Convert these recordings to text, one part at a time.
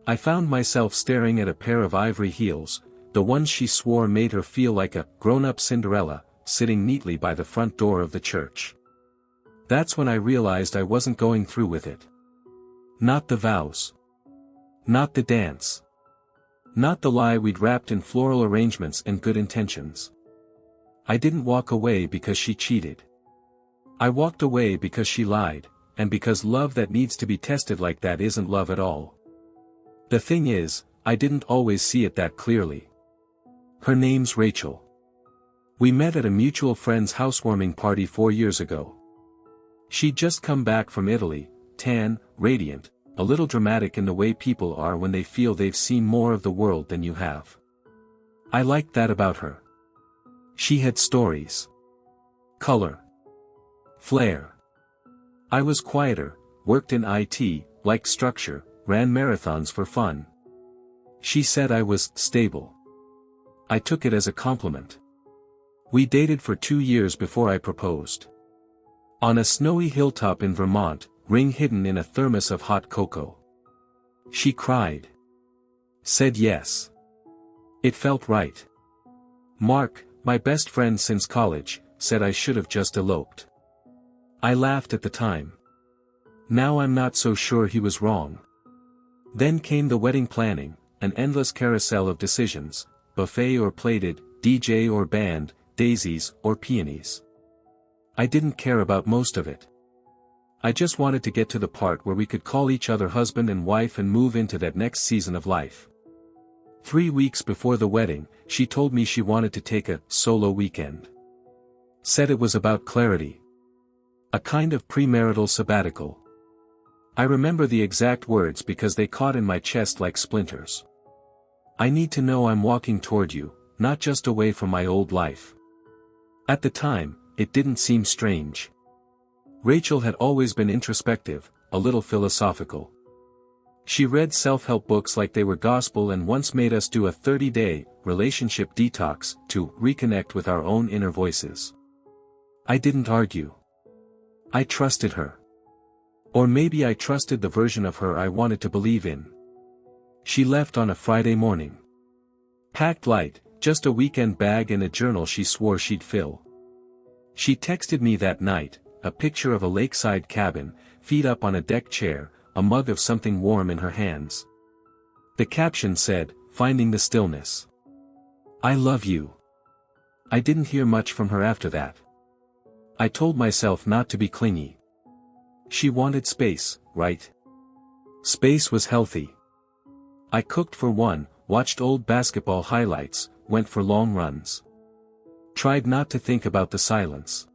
I found myself staring at a pair of ivory heels, the ones she swore made her feel like a grown-up Cinderella, sitting neatly by the front door of the church. That's when I realized I wasn't going through with it. Not the vows. Not the dance. Not the lie we'd wrapped in floral arrangements and good intentions. I didn't walk away because she cheated. I walked away because she lied, and because love that needs to be tested like that isn't love at all. The thing is, I didn't always see it that clearly. Her name's Rachel. We met at a mutual friend's housewarming party 4 years ago. She'd just come back from Italy, tan, radiant, a little dramatic in the way people are when they feel they've seen more of the world than you have. I liked that about her. She had stories. Color. Flair. I was quieter, worked in IT, liked structure, ran marathons for fun. She said I was stable. I took it as a compliment. We dated for 2 years before I proposed. On a snowy hilltop in Vermont, ring hidden in a thermos of hot cocoa. She cried. Said yes. It felt right. Mark, my best friend since college, said I should have just eloped. I laughed at the time. Now I'm not so sure he was wrong. Then came the wedding planning, an endless carousel of decisions, buffet or plated, DJ or band, daisies or peonies. I didn't care about most of it. I just wanted to get to the part where we could call each other husband and wife and move into that next season of life. 3 weeks before the wedding, she told me she wanted to take a solo weekend. Said it was about clarity. A kind of premarital sabbatical. I remember the exact words because they caught in my chest like splinters. I need to know I'm walking toward you, not just away from my old life. At the time, it didn't seem strange. Rachel had always been introspective, a little philosophical. She read self-help books like they were gospel and once made us do a 30-day relationship detox to reconnect with our own inner voices. I didn't argue. I trusted her. Or maybe I trusted the version of her I wanted to believe in. She left on a Friday morning. Packed light, just a weekend bag and a journal she swore she'd fill. She texted me that night, a picture of a lakeside cabin, feet up on a deck chair, a mug of something warm in her hands. The caption said, "Finding the stillness. I love you." I didn't hear much from her after that. I told myself not to be clingy. She wanted space, right? Space was healthy. I cooked for one, watched old basketball highlights, went for long runs. Tried not to think about the silence.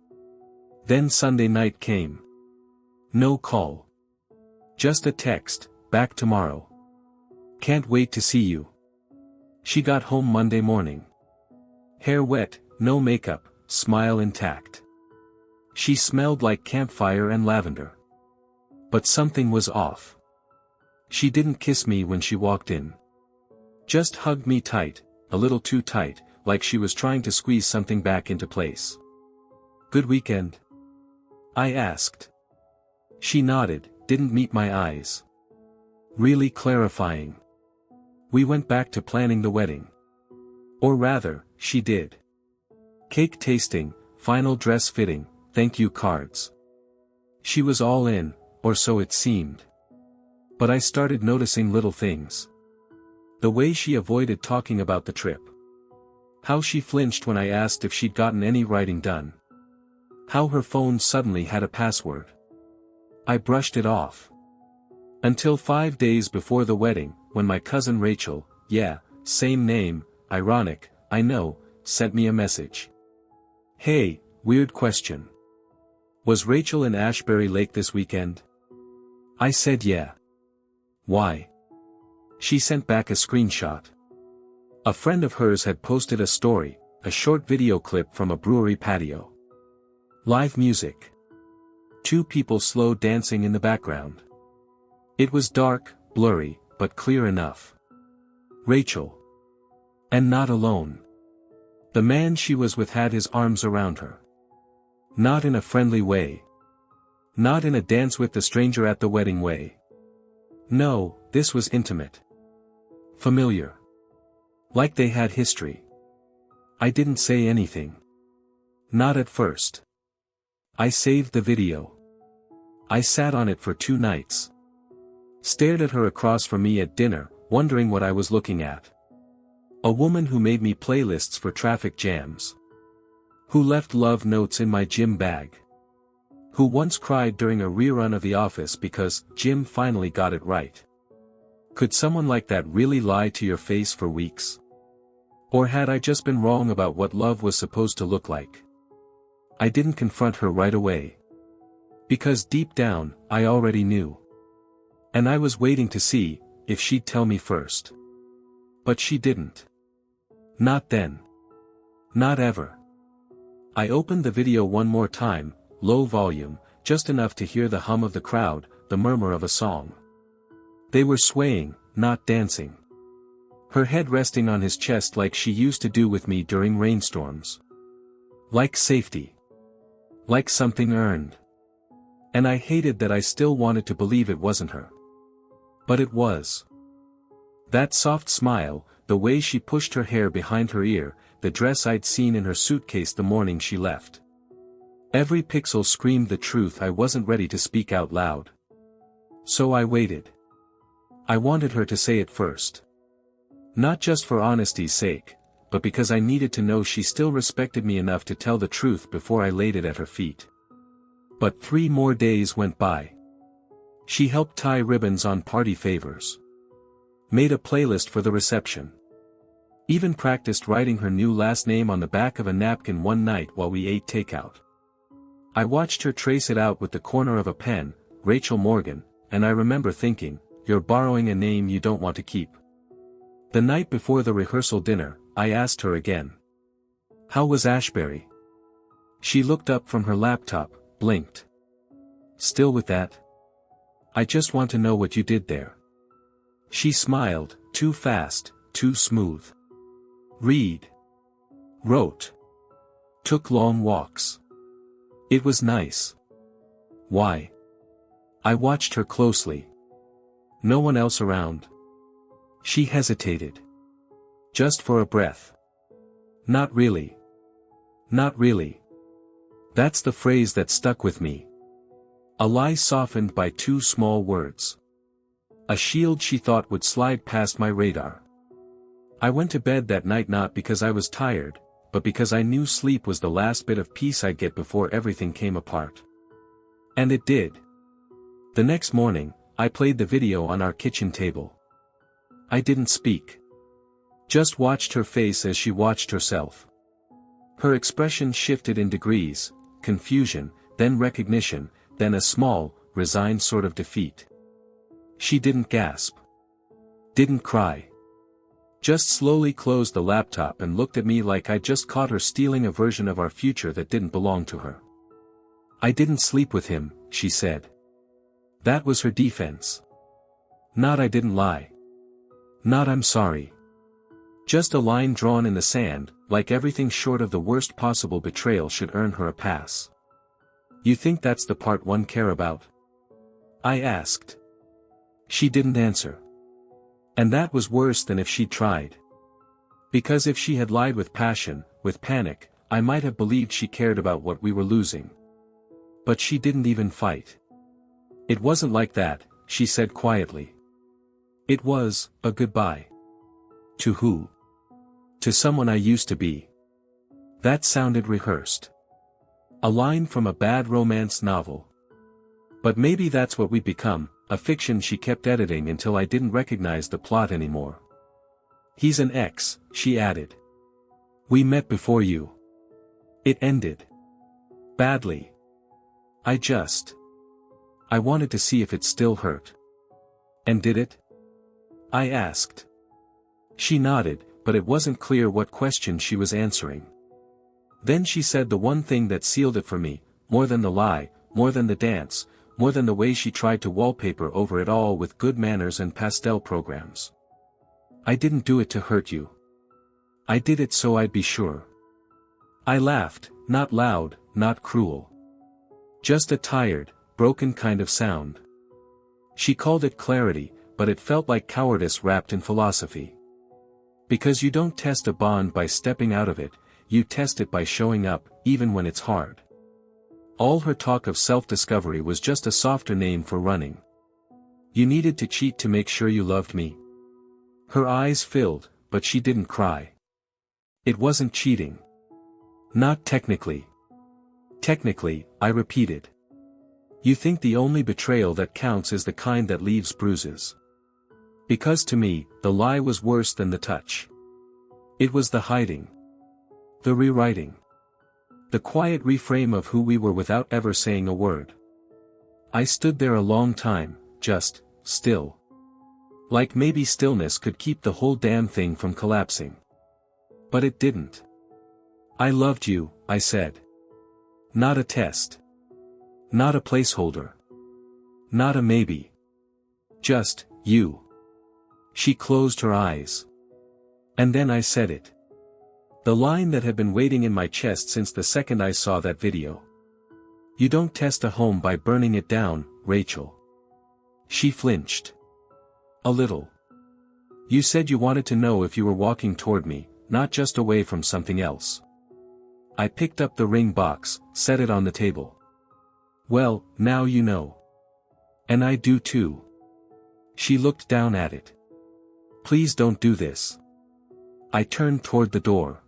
Then Sunday night came. No call. Just a text, "Back tomorrow. Can't wait to see you." She got home Monday morning. Hair wet, no makeup, smile intact. She smelled like campfire and lavender. But something was off. She didn't kiss me when she walked in. Just hugged me tight, a little too tight, like she was trying to squeeze something back into place. "Good weekend?" I asked. She nodded, didn't meet my eyes. Really clarifying. We went back to planning the wedding. Or rather, she did. Cake tasting, final dress fitting, thank you cards. She was all in, or so it seemed. But I started noticing little things. The way she avoided talking about the trip. How she flinched when I asked if she'd gotten any writing done. How her phone suddenly had a password. I brushed it off. Until 5 days before the wedding, when my cousin Rachel, yeah, same name, ironic, I know, sent me a message. "Hey, weird question. Was Rachel in Ashbury Lake this weekend?" I said yeah. "Why?" She sent back a screenshot. A friend of hers had posted a story, a short video clip from a brewery patio. Live music. 2 people slow dancing in the background. It was dark, blurry, but clear enough. Rachel. And not alone. The man she was with had his arms around her. Not in a friendly way. Not in a dance with the stranger at the wedding way. No, this was intimate. Familiar. Like they had history. I didn't say anything. Not at first. I saved the video. I sat on it for 2 nights. Stared at her across from me at dinner, wondering what I was looking at. A woman who made me playlists for traffic jams. Who left love notes in my gym bag. Who once cried during a rerun of The Office because Jim finally got it right. Could someone like that really lie to your face for weeks? Or had I just been wrong about what love was supposed to look like? I didn't confront her right away. Because deep down, I already knew. And I was waiting to see if she'd tell me first. But she didn't. Not then. Not ever. I opened the video one more time, low volume, just enough to hear the hum of the crowd, the murmur of a song. They were swaying, not dancing. Her head resting on his chest like she used to do with me during rainstorms. Like safety. Like something earned. And I hated that I still wanted to believe it wasn't her. But it was. That soft smile, the way she pushed her hair behind her ear, the dress I'd seen in her suitcase the morning she left. Every pixel screamed the truth I wasn't ready to speak out loud. So I waited. I wanted her to say it first. Not just for honesty's sake, but because I needed to know she still respected me enough to tell the truth before I laid it at her feet. But 3 more days went by. She helped tie ribbons on party favors. Made a playlist for the reception. Even practiced writing her new last name on the back of a napkin one night while we ate takeout. I watched her trace it out with the corner of a pen, Rachel Morgan, and I remember thinking, you're borrowing a name you don't want to keep. The night before the rehearsal dinner, I asked her again. How was Ashbury? She looked up from her laptop, blinked. Still with that? I just want to know what you did there. She smiled, too fast, too smooth. Read. Wrote. Took long walks. It was nice. Why? I watched her closely. No one else around. She hesitated. Just for a breath. Not really. Not really. That's the phrase that stuck with me. A lie softened by 2 small words. A shield she thought would slide past my radar. I went to bed that night not because I was tired, but because I knew sleep was the last bit of peace I'd get before everything came apart. And it did. The next morning, I played the video on our kitchen table. I didn't speak. Just watched her face as she watched herself. Her expression shifted in degrees, confusion, then recognition, then a small, resigned sort of defeat. She didn't gasp. Didn't cry. Just slowly closed the laptop and looked at me like I'd just caught her stealing a version of our future that didn't belong to her. I didn't sleep with him, she said. That was her defense. Not I didn't lie. Not I'm sorry. Just a line drawn in the sand, like everything short of the worst possible betrayal should earn her a pass. You think that's the part one care about? I asked. She didn't answer. And that was worse than if she'd tried. Because if she had lied with passion, with panic, I might have believed she cared about what we were losing. But she didn't even fight. It wasn't like that, she said quietly. It was a goodbye. To who? To someone I used to be. That sounded rehearsed. A line from a bad romance novel. But maybe that's what we'd become, a fiction she kept editing until I didn't recognize the plot anymore. He's an ex, she added. We met before you. It ended. Badly. I wanted to see if it still hurt. And did it? I asked. She nodded, but it wasn't clear what question she was answering. Then she said the one thing that sealed it for me, more than the lie, more than the dance, more than the way she tried to wallpaper over it all with good manners and pastel programs. I didn't do it to hurt you. I did it so I'd be sure. I laughed, not loud, not cruel. Just a tired, broken kind of sound. She called it clarity, but it felt like cowardice wrapped in philosophy. Because you don't test a bond by stepping out of it, you test it by showing up, even when it's hard. All her talk of self-discovery was just a softer name for running. You needed to cheat to make sure you loved me. Her eyes filled, but she didn't cry. It wasn't cheating. Not technically. Technically, I repeated. You think the only betrayal that counts is the kind that leaves bruises. Because to me, the lie was worse than the touch. It was the hiding. The rewriting. The quiet reframe of who we were without ever saying a word. I stood there a long time, just, still. Like maybe stillness could keep the whole damn thing from collapsing. But it didn't. I loved you, I said. Not a test. Not a placeholder. Not a maybe. Just, you. She closed her eyes. And then I said it. The line that had been waiting in my chest since the second I saw that video. You don't test a home by burning it down, Rachel. She flinched. A little. You said you wanted to know if you were walking toward me, not just away from something else. I picked up the ring box, set it on the table. Well, now you know. And I do too. She looked down at it. Please don't do this. I turned toward the door.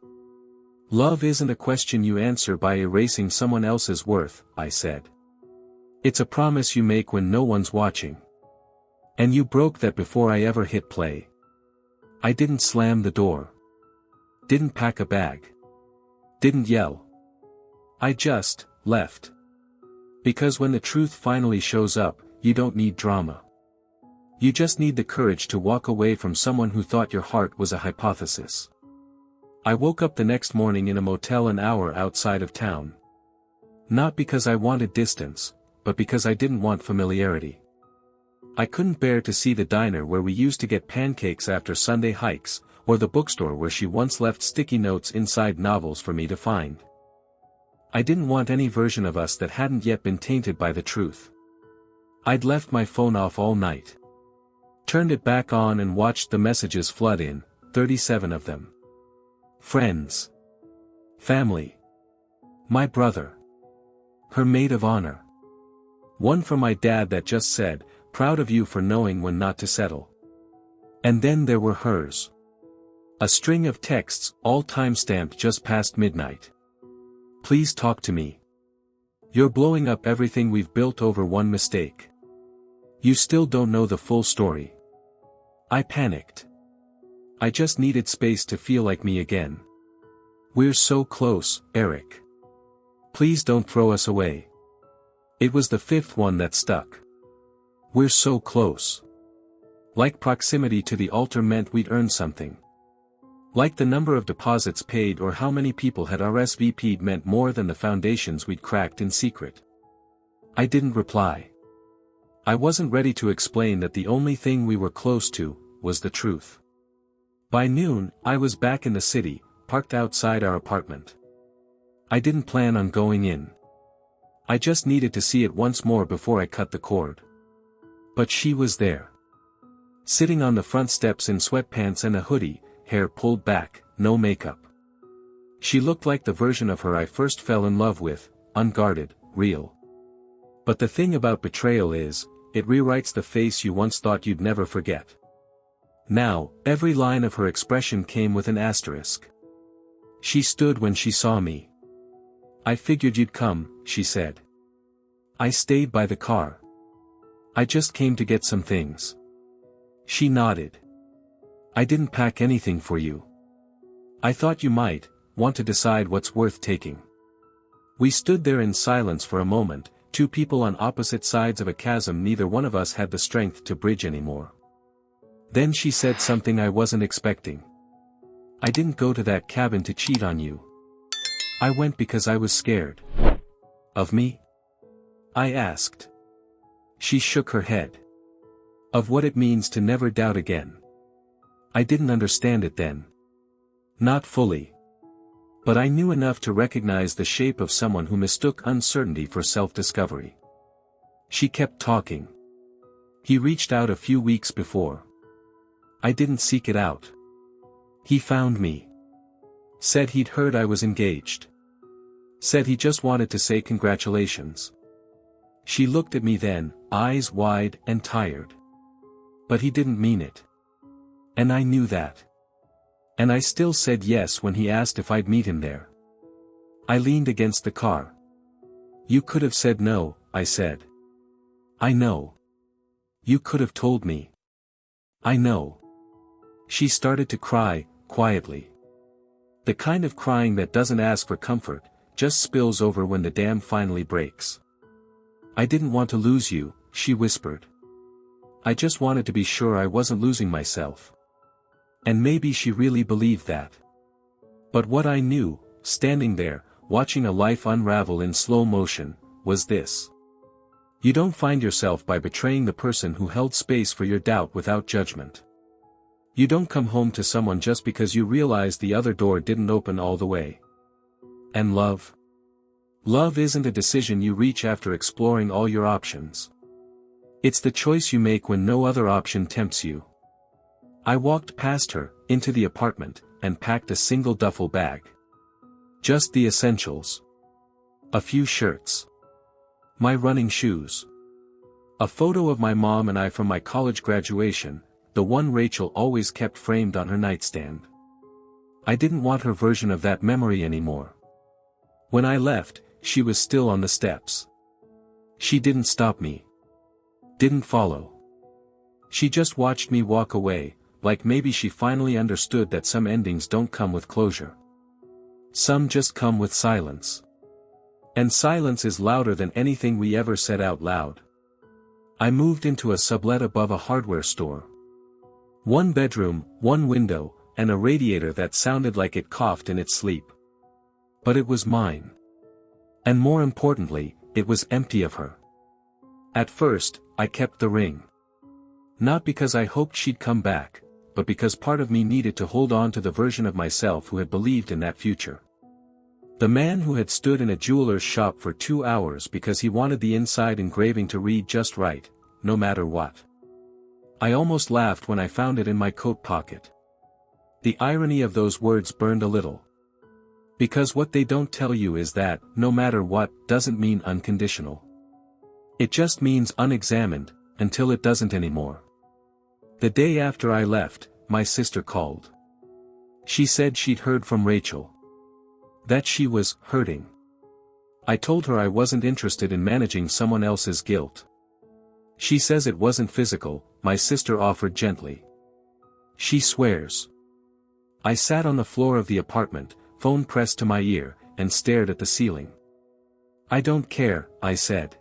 Love isn't a question you answer by erasing someone else's worth, I said. It's a promise you make when no one's watching. And you broke that before I ever hit play. I didn't slam the door. Didn't pack a bag. Didn't yell. I just left. Because when the truth finally shows up, you don't need drama. You just need the courage to walk away from someone who thought your heart was a hypothesis. I woke up the next morning in a motel an hour outside of town. Not because I wanted distance, but because I didn't want familiarity. I couldn't bear to see the diner where we used to get pancakes after Sunday hikes, or the bookstore where she once left sticky notes inside novels for me to find. I didn't want any version of us that hadn't yet been tainted by the truth. I'd left my phone off all night. Turned it back on and watched the messages flood in, 37 of them. Friends. Family. My brother. Her maid of honor. One from my dad that just said, proud of you for knowing when not to settle. And then there were hers. A string of texts, all time-stamped just past midnight. Please talk to me. You're blowing up everything we've built over one mistake. You still don't know the full story. I panicked. I just needed space to feel like me again. We're so close, Eric. Please don't throw us away. It was the fifth one that stuck. We're so close. Like proximity to the altar meant we'd earned something. Like the number of deposits paid or how many people had RSVP'd meant more than the foundations we'd cracked in secret. I didn't reply. I wasn't ready to explain that the only thing we were close to was the truth. By noon, I was back in the city, parked outside our apartment. I didn't plan on going in. I just needed to see it once more before I cut the cord. But she was there. Sitting on the front steps in sweatpants and a hoodie, hair pulled back, no makeup. She looked like the version of her I first fell in love with, unguarded, real. But the thing about betrayal is, it rewrites the face you once thought you'd never forget. Now, every line of her expression came with an asterisk. She stood when she saw me. I figured you'd come, she said. I stayed by the car. I just came to get some things. She nodded. I didn't pack anything for you. I thought you might want to decide what's worth taking. We stood there in silence for a moment, two people on opposite sides of a chasm neither one of us had the strength to bridge anymore. Then she said something I wasn't expecting. I didn't go to that cabin to cheat on you. I went because I was scared. Of me? I asked. She shook her head. Of what it means to never doubt again. I didn't understand it then. Not fully. But I knew enough to recognize the shape of someone who mistook uncertainty for self-discovery. She kept talking. He reached out a few weeks before. I didn't seek it out. He found me. Said he'd heard I was engaged. Said he just wanted to say congratulations. She looked at me then, eyes wide and tired. But he didn't mean it. And I knew that. And I still said yes when he asked if I'd meet him there. I leaned against the car. You could have said no, I said. I know. You could have told me. I know. She started to cry, quietly. The kind of crying that doesn't ask for comfort, just spills over when the dam finally breaks. I didn't want to lose you, she whispered. I just wanted to be sure I wasn't losing myself. And maybe she really believed that. But what I knew, standing there, watching a life unravel in slow motion, was this. You don't find yourself by betraying the person who held space for your doubt without judgment. You don't come home to someone just because you realize the other door didn't open all the way. And love? Love isn't a decision you reach after exploring all your options. It's the choice you make when no other option tempts you. I walked past her, into the apartment, and packed a single duffel bag. Just the essentials. A few shirts. My running shoes. A photo of my mom and I from my college graduation, the one Rachel always kept framed on her nightstand. I didn't want her version of that memory anymore. When I left, she was still on the steps. She didn't stop me. Didn't follow. She just watched me walk away, like maybe she finally understood that some endings don't come with closure. Some just come with silence. And silence is louder than anything we ever said out loud. I moved into a sublet above a hardware store. One bedroom, one window, and a radiator that sounded like it coughed in its sleep. But it was mine. And more importantly, it was empty of her. At first, I kept the ring. Not because I hoped she'd come back, but because part of me needed to hold on to the version of myself who had believed in that future. The man who had stood in a jeweler's shop for 2 hours because he wanted the inside engraving to read just right, no matter what. I almost laughed when I found it in my coat pocket. The irony of those words burned a little. Because what they don't tell you is that, no matter what, doesn't mean unconditional. It just means unexamined, until it doesn't anymore. The day after I left, my sister called. She said she'd heard from Rachel. That she was hurting. I told her I wasn't interested in managing someone else's guilt. She says it wasn't physical, my sister offered gently. She swears. I sat on the floor of the apartment, phone pressed to my ear, and stared at the ceiling. I don't care, I said.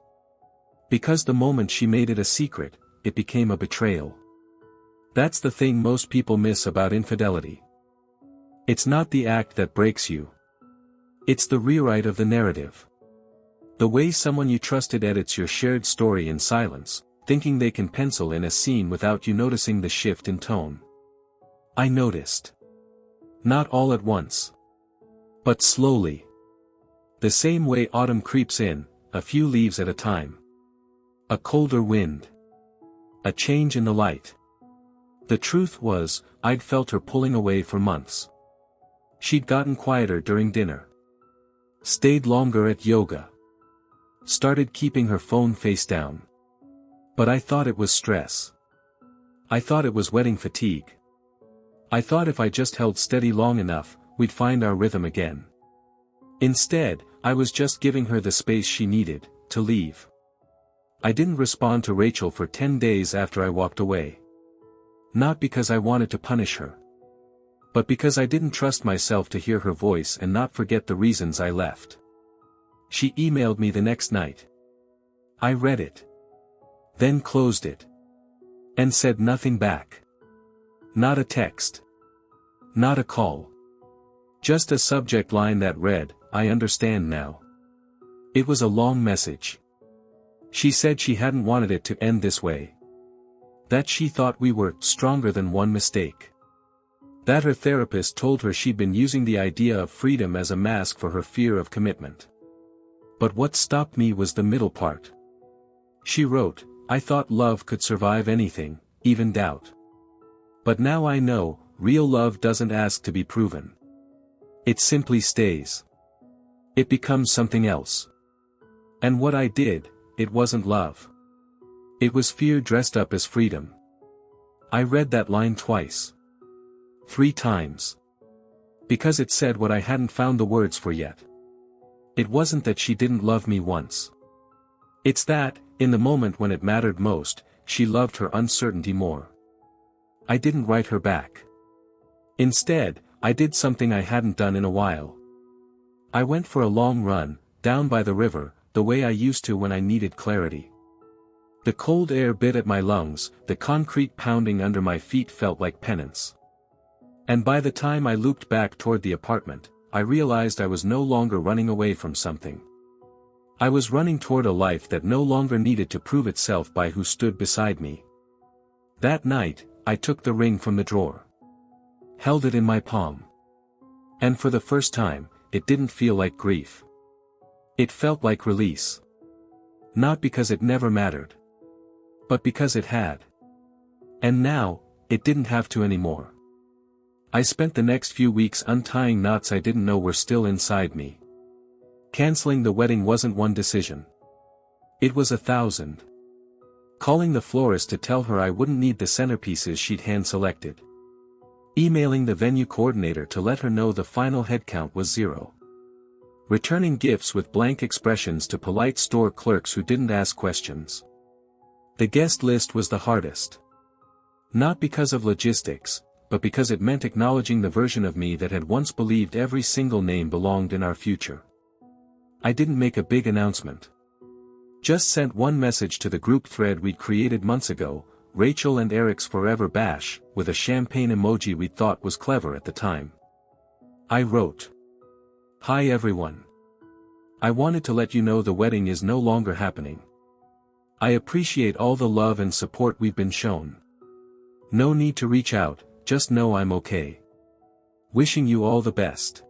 Because the moment she made it a secret, it became a betrayal. That's the thing most people miss about infidelity. It's not the act that breaks you. It's the rewrite of the narrative. The way someone you trusted edits your shared story in silence, thinking they can pencil in a scene without you noticing the shift in tone. I noticed. Not all at once. But slowly. The same way autumn creeps in, a few leaves at a time. A colder wind. A change in the light. The truth was, I'd felt her pulling away for months. She'd gotten quieter during dinner. Stayed longer at yoga. Started keeping her phone face down. But I thought it was stress. I thought it was wedding fatigue. I thought if I just held steady long enough, we'd find our rhythm again. Instead, I was just giving her the space she needed, to leave. I didn't respond to Rachel for 10 days after I walked away. Not because I wanted to punish her. But because I didn't trust myself to hear her voice and not forget the reasons I left. She emailed me the next night. I read it. Then closed it. And said nothing back. Not a text. Not a call. Just a subject line that read, "I understand now." It was a long message. She said she hadn't wanted it to end this way. That she thought we were stronger than one mistake. That her therapist told her she'd been using the idea of freedom as a mask for her fear of commitment. But what stopped me was the middle part. She wrote, I thought love could survive anything, even doubt. But now I know, real love doesn't ask to be proven. It simply stays. It becomes something else. And what I did, it wasn't love. It was fear dressed up as freedom. I read that line twice. 3 times. Because it said what I hadn't found the words for yet. It wasn't that she didn't love me once. It's that, in the moment when it mattered most, she loved her uncertainty more. I didn't write her back. Instead, I did something I hadn't done in a while. I went for a long run, down by the river, the way I used to when I needed clarity. The cold air bit at my lungs, the concrete pounding under my feet felt like penance. And by the time I looped back toward the apartment, I realized I was no longer running away from something. I was running toward a life that no longer needed to prove itself by who stood beside me. That night, I took the ring from the drawer. Held it in my palm. And for the first time, it didn't feel like grief. It felt like release. Not because it never mattered. But because it had. And now, it didn't have to anymore. I spent the next few weeks untying knots I didn't know were still inside me. Canceling the wedding wasn't one decision. It was 1,000. Calling the florist to tell her I wouldn't need the centerpieces she'd hand-selected. Emailing the venue coordinator to let her know the final headcount was 0. Returning gifts with blank expressions to polite store clerks who didn't ask questions. The guest list was the hardest. Not because of logistics, but because it meant acknowledging the version of me that had once believed every single name belonged in our future. I didn't make a big announcement. Just sent one message to the group thread we'd created months ago, Rachel and Eric's Forever Bash, with a champagne emoji we thought was clever at the time. I wrote, "Hi everyone. I wanted to let you know the wedding is no longer happening. I appreciate all the love and support we've been shown. No need to reach out, just know I'm okay. Wishing you all the best.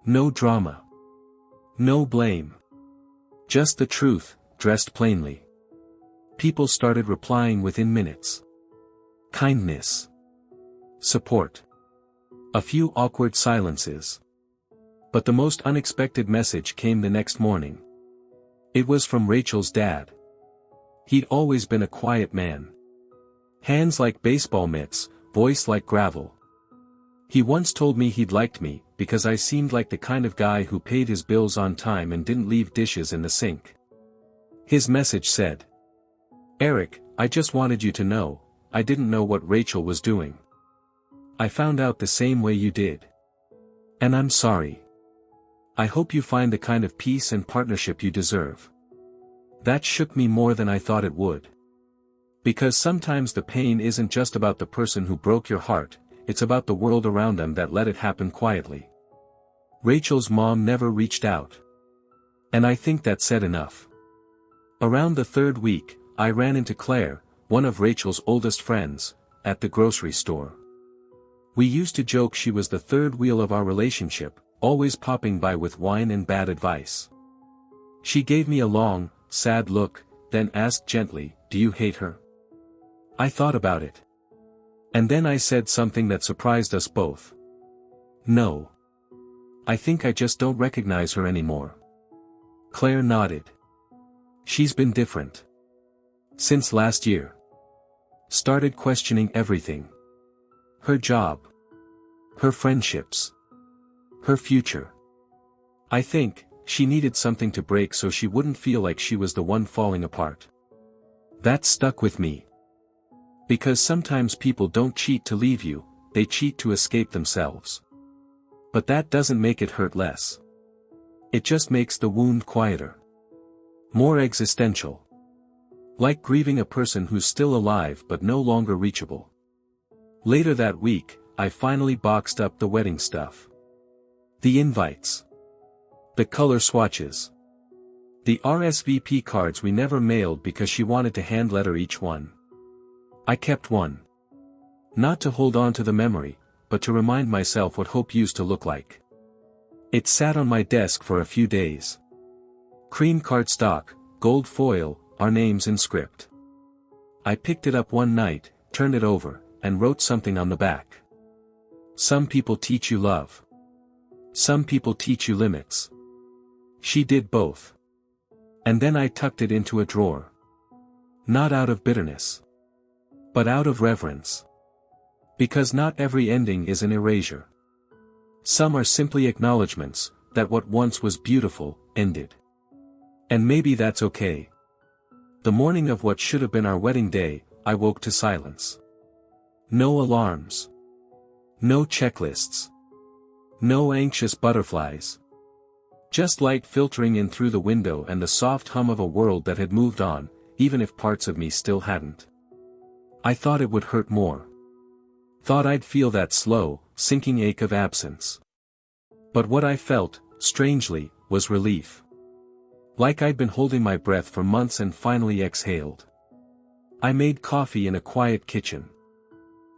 No drama. No blame. Just the truth, dressed plainly." People started replying within minutes. Kindness. Support. A few awkward silences. But the most unexpected message came the next morning. It was from Rachel's dad. He'd always been a quiet man. Hands like baseball mitts, voice like gravel. He once told me he'd liked me, because I seemed like the kind of guy who paid his bills on time and didn't leave dishes in the sink. His message said, "Eric, I just wanted you to know, I didn't know what Rachel was doing. I found out the same way you did. And I'm sorry. I hope you find the kind of peace and partnership you deserve." That shook me more than I thought it would. Because sometimes the pain isn't just about the person who broke your heart, it's about the world around them that let it happen quietly. Rachel's mom never reached out. And I think that said enough. Around the 3rd week, I ran into Claire, one of Rachel's oldest friends, at the grocery store. We used to joke she was the 3rd wheel of our relationship, always popping by with wine and bad advice. She gave me a long, sad look, then asked gently, "Do you hate her?" I thought about it. And then I said something that surprised us both. "No. I think I just don't recognize her anymore." Claire nodded. "She's been different. Since last year. Started questioning everything. Her job. Her friendships. Her future. I think, she needed something to break so she wouldn't feel like she was the one falling apart." That stuck with me. Because sometimes people don't cheat to leave you, they cheat to escape themselves. But that doesn't make it hurt less. It just makes the wound quieter. More existential. Like grieving a person who's still alive but no longer reachable. Later that week, I finally boxed up the wedding stuff. The invites. The color swatches. The RSVP cards we never mailed because she wanted to hand-letter each one. I kept one. Not to hold on to the memory, but to remind myself what hope used to look like. It sat on my desk for a few days. Cream cardstock, gold foil, our names in script. I picked it up one night, turned it over, and wrote something on the back. Some people teach you love. Some people teach you limits. She did both. And then I tucked it into a drawer. Not out of bitterness, but out of reverence. Because not every ending is an erasure. Some are simply acknowledgments that what once was beautiful ended. And maybe that's okay. The morning of what should have been our wedding day, I woke to silence. No alarms. No checklists. No anxious butterflies. Just light filtering in through the window and the soft hum of a world that had moved on, even if parts of me still hadn't. I thought it would hurt more. Thought I'd feel that slow, sinking ache of absence. But what I felt, strangely, was relief. Like I'd been holding my breath for months and finally exhaled. I made coffee in a quiet kitchen.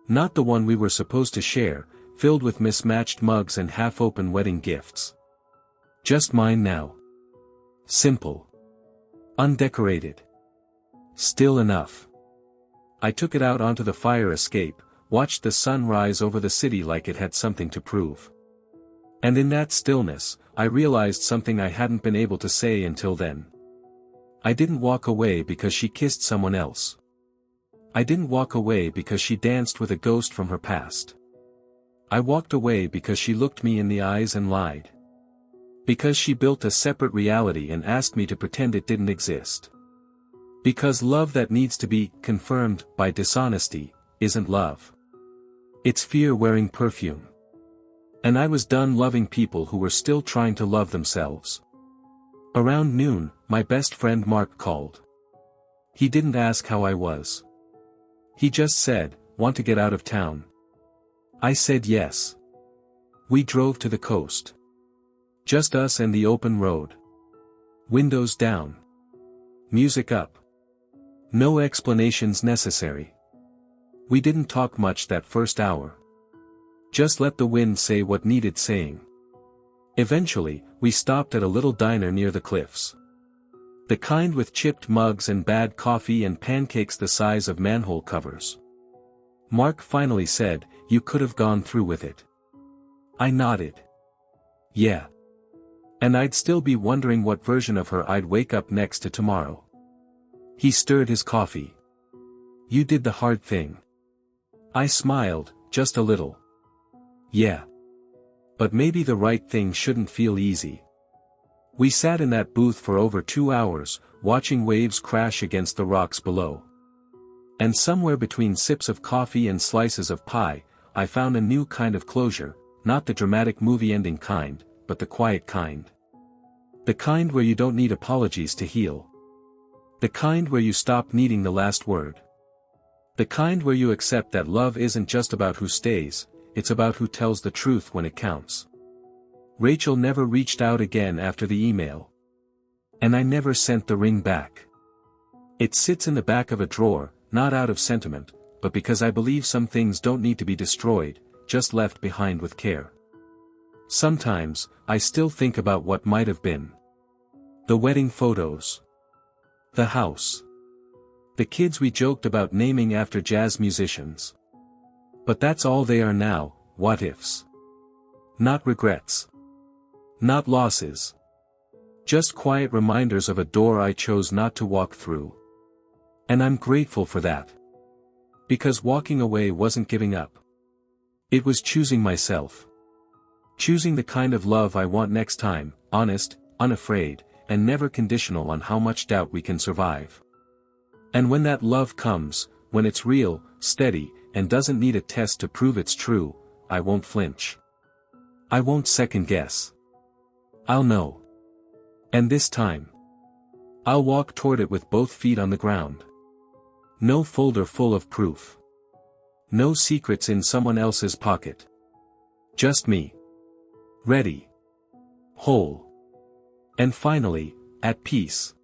Not the one we were supposed to share, filled with mismatched mugs and half-open wedding gifts. Just mine now. Simple. Undecorated. Still enough. I took it out onto the fire escape, watched the sun rise over the city like it had something to prove. And in that stillness, I realized something I hadn't been able to say until then. I didn't walk away because she kissed someone else. I didn't walk away because she danced with a ghost from her past. I walked away because she looked me in the eyes and lied. Because she built a separate reality and asked me to pretend it didn't exist. Because love that needs to be confirmed by dishonesty isn't love. It's fear wearing perfume. And I was done loving people who were still trying to love themselves. Around noon, my best friend Mark called. He didn't ask how I was. He just said, "Want to get out of town?" I said yes. We drove to the coast. Just us and the open road. Windows down. Music up. No explanations necessary. We didn't talk much that first hour. Just let the wind say what needed saying. Eventually, we stopped at a little diner near the cliffs. The kind with chipped mugs and bad coffee and pancakes the size of manhole covers. Mark finally said, "You could have gone through with it." I nodded. Yeah. And I'd still be wondering what version of her I'd wake up next to tomorrow. He stirred his coffee. "You did the hard thing." I smiled, just a little. Yeah. But maybe the right thing shouldn't feel easy. We sat in that booth for over 2 hours, watching waves crash against the rocks below. And somewhere between sips of coffee and slices of pie, I found a new kind of closure, not the dramatic movie ending kind, but the quiet kind. The kind where you don't need apologies to heal. The kind where you stop needing the last word. The kind where you accept that love isn't just about who stays, it's about who tells the truth when it counts. Rachel never reached out again after the email. And I never sent the ring back. It sits in the back of a drawer, not out of sentiment, but because I believe some things don't need to be destroyed, just left behind with care. Sometimes, I still think about what might have been. The wedding photos. The house. The kids we joked about naming after jazz musicians. But that's all they are now, what-ifs. Not regrets. Not losses. Just quiet reminders of a door I chose not to walk through. And I'm grateful for that. Because walking away wasn't giving up. It was choosing myself. Choosing the kind of love I want next time, honest, unafraid, and never conditional on how much doubt we can survive. And when that love comes, when it's real, steady, and doesn't need a test to prove it's true, I won't flinch. I won't second guess. I'll know. And this time, I'll walk toward it with both feet on the ground. No folder full of proof. No secrets in someone else's pocket. Just me. Ready. Whole. And finally, at peace.